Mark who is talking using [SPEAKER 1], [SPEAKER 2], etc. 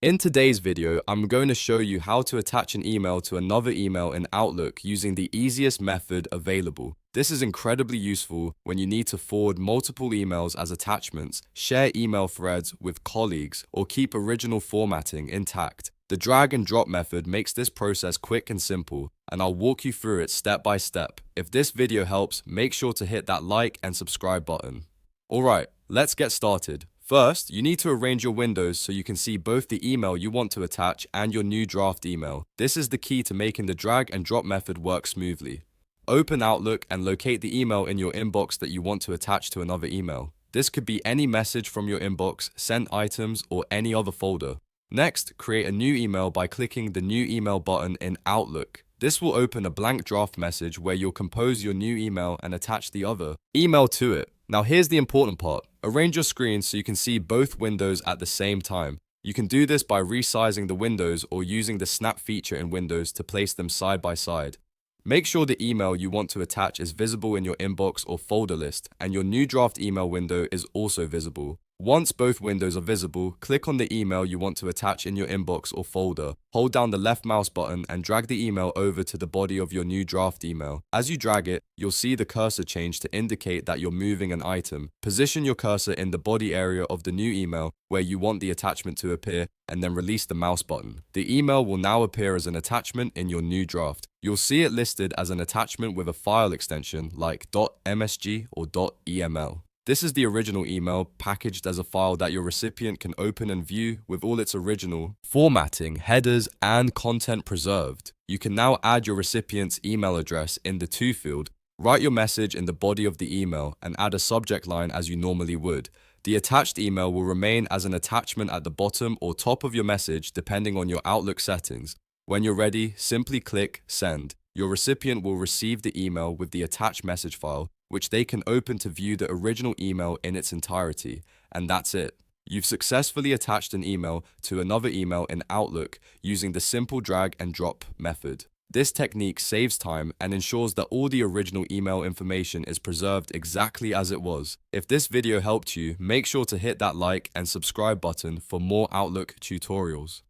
[SPEAKER 1] In today's video, I'm going to show you how to attach an email to another email in Outlook using the easiest method available. This is incredibly useful when you need to forward multiple emails as attachments, share email threads with colleagues, or keep original formatting intact. The drag and drop method makes this process quick and simple, and I'll walk you through it step by step. If this video helps, make sure to hit that like and subscribe button. Alright, let's get started. First, you need to arrange your windows so you can see both the email you want to attach and your new draft email. This is the key to making the drag and drop method work smoothly. Open Outlook and locate the email in your inbox that you want to attach to another email. This could be any message from your inbox, sent items, or any other folder. Next, create a new email by clicking the New Email button in Outlook. This will open a blank draft message where you'll compose your new email and attach the other email to it. Now here's the important part. Arrange your screen so you can see both windows at the same time. You can do this by resizing the windows or using the snap feature in Windows to place them side by side. Make sure the email you want to attach is visible in your inbox or folder list, and your new draft email window is also visible. Once both windows are visible, click on the email you want to attach in your inbox or folder. Hold down the left mouse button and drag the email over to the body of your new draft email. As you drag it, you'll see the cursor change to indicate that you're moving an item. Position your cursor in the body area of the new email where you want the attachment to appear, and then release the mouse button. The email will now appear as an attachment in your new draft. You'll see it listed as an attachment with a file extension like .msg or .eml. This is the original email packaged as a file that your recipient can open and view with all its original formatting, headers, and content preserved. You can now add your recipient's email address in the To field, write your message in the body of the email, and add a subject line as you normally would. The attached email will remain as an attachment at the bottom or top of your message depending on your Outlook settings. When you're ready, simply click Send. Your recipient will receive the email with the attached message file, which they can open to view the original email in its entirety. And that's it. You've successfully attached an email to another email in Outlook using the simple drag and drop method. This technique saves time and ensures that all the original email information is preserved exactly as it was. If this video helped you, make sure to hit that like and subscribe button for more Outlook tutorials.